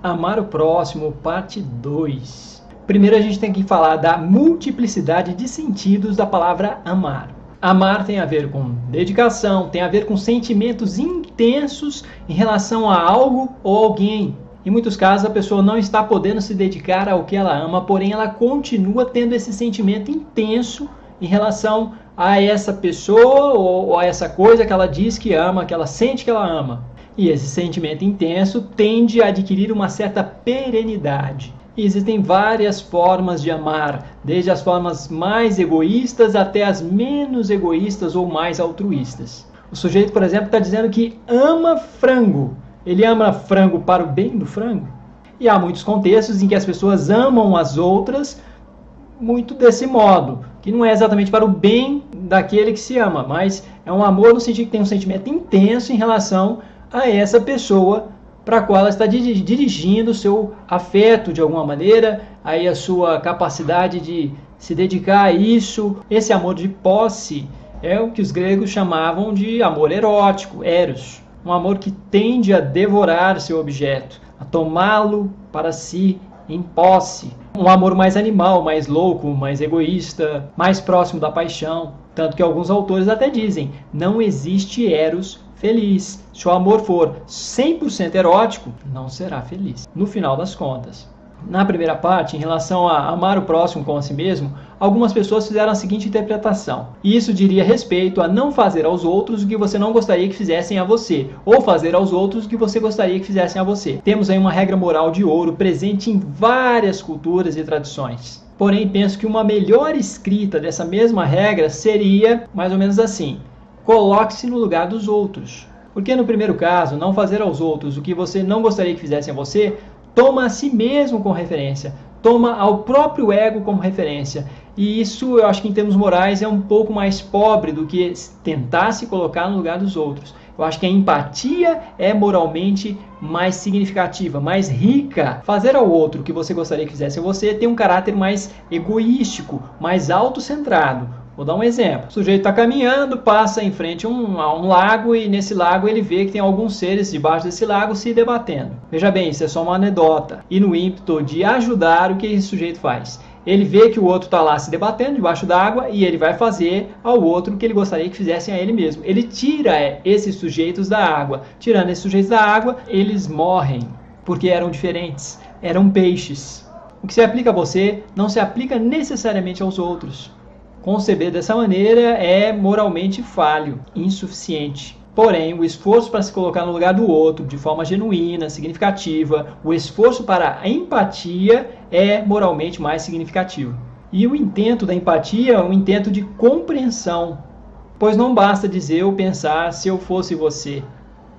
Amar o próximo, parte 2. Primeiro a gente tem que falar da multiplicidade de sentidos da palavra amar. Amar tem a ver com dedicação, tem a ver com sentimentos intensos em relação a algo ou alguém. Em muitos casos a pessoa não está podendo se dedicar ao que ela ama, porém ela continua tendo esse sentimento intenso em relação a essa pessoa ou a essa coisa que ela diz que ama, que ela sente que ela ama. E esse sentimento intenso tende a adquirir uma certa perenidade. E existem várias formas de amar, desde as formas mais egoístas até as menos egoístas ou mais altruístas. O sujeito, por exemplo, está dizendo que ama frango. Ele ama frango para o bem do frango? E há muitos contextos em que as pessoas amam as outras muito desse modo, que não é exatamente para o bem daquele que se ama, mas é um amor no sentido que tem um sentimento intenso em relação a essa pessoa para a qual ela está dirigindo o seu afeto de alguma maneira, aí a sua capacidade de se dedicar a isso. Esse amor de posse é o que os gregos chamavam de amor erótico, eros. Um amor que tende a devorar seu objeto, a tomá-lo para si em posse. Um amor mais animal, mais louco, mais egoísta, mais próximo da paixão. Tanto que alguns autores até dizem, não existe eros feliz. Se o amor for 100% erótico, não será feliz, no final das contas. Na primeira parte, em relação a amar o próximo como a si mesmo, algumas pessoas fizeram a seguinte interpretação. E isso diria respeito a não fazer aos outros o que você não gostaria que fizessem a você, ou fazer aos outros o que você gostaria que fizessem a você. Temos aí uma regra moral de ouro presente em várias culturas e tradições. Porém, penso que uma melhor escrita dessa mesma regra seria mais ou menos assim: coloque-se no lugar dos outros. Porque no primeiro caso, não fazer aos outros o que você não gostaria que fizessem a você, toma a si mesmo como referência, toma ao próprio ego como referência. E isso, eu acho que em termos morais, é um pouco mais pobre do que tentar se colocar no lugar dos outros. Eu acho que a empatia é moralmente mais significativa, mais rica. Fazer ao outro o que você gostaria que fizesse a você tem um caráter mais egoístico, mais autocentrado. Vou dar um exemplo. O sujeito está caminhando, passa em frente a um lago e nesse lago ele vê que tem alguns seres debaixo desse lago se debatendo. Veja bem, isso é só uma anedota. E no ímpeto de ajudar, o que esse sujeito faz? Ele vê que o outro está lá se debatendo debaixo d'água e ele vai fazer ao outro o que ele gostaria que fizessem a ele mesmo. Ele tira esses sujeitos da água. Tirando esses sujeitos da água, eles morrem, porque eram diferentes, eram peixes. O que se aplica a você não se aplica necessariamente aos outros. Conceber dessa maneira é moralmente falho, insuficiente. Porém, o esforço para se colocar no lugar do outro de forma genuína, significativa, o esforço para a empatia é moralmente mais significativo. E o intento da empatia é um intento de compreensão, pois não basta dizer ou pensar se eu fosse você,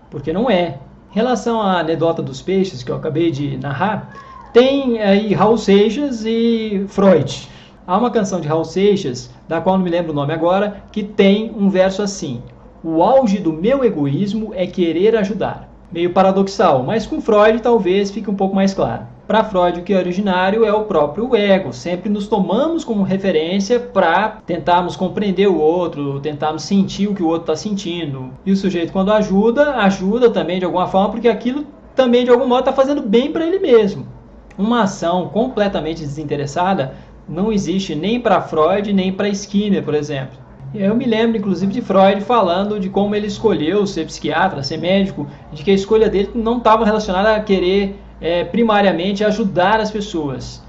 porque não é. Em relação à anedota dos peixes que eu acabei de narrar, tem aí Raul Seixas e Freud. Há uma canção de Raul Seixas, da qual não me lembro o nome agora, que tem um verso assim: o auge do meu egoísmo é querer ajudar. Meio paradoxal, mas com Freud talvez fique um pouco mais claro. Para Freud, o que é originário é o próprio ego. Sempre nos tomamos como referência para tentarmos compreender o outro, tentarmos sentir o que o outro está sentindo. E o sujeito, quando ajuda também de alguma forma, porque aquilo também de algum modo está fazendo bem para ele mesmo. Uma ação completamente desinteressada não existe nem para Freud, nem para Skinner, por exemplo. Eu me lembro, inclusive, de Freud falando de como ele escolheu ser psiquiatra, ser médico, de que a escolha dele não estava relacionada a querer primariamente ajudar as pessoas.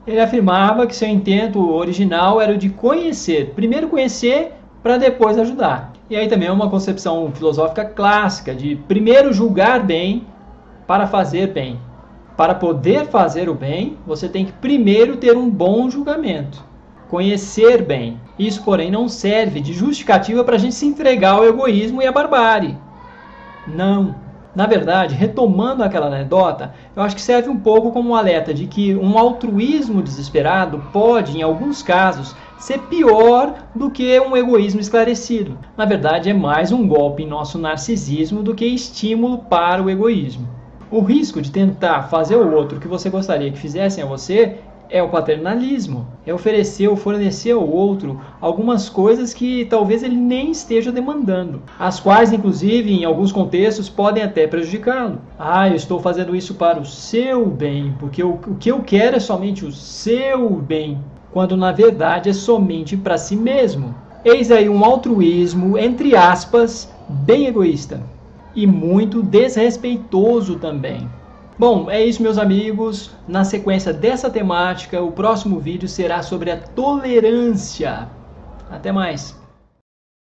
Ele afirmava que seu intento original era o de conhecer, primeiro conhecer para depois ajudar. E aí também é uma concepção filosófica clássica de primeiro julgar bem para fazer bem. Para poder fazer o bem, você tem que primeiro ter um bom julgamento, conhecer bem. Isso, porém, não serve de justificativa para a gente se entregar ao egoísmo e à barbárie. Não. Na verdade, retomando aquela anedota, eu acho que serve um pouco como um alerta de que um altruísmo desesperado pode, em alguns casos, ser pior do que um egoísmo esclarecido. Na verdade, é mais um golpe em nosso narcisismo do que estímulo para o egoísmo. O risco de tentar fazer ao outro o que você gostaria que fizessem a você É o paternalismo, é oferecer ou fornecer ao outro algumas coisas que talvez ele nem esteja demandando, as quais, inclusive, em alguns contextos, podem até prejudicá-lo. Eu estou fazendo isso para o seu bem, porque o que eu quero é somente o seu bem, quando na verdade é somente para si mesmo. Eis aí um altruísmo, entre aspas, bem egoísta e muito desrespeitoso também. Bom, é isso, meus amigos. Na sequência dessa temática, o próximo vídeo será sobre a tolerância. Até mais!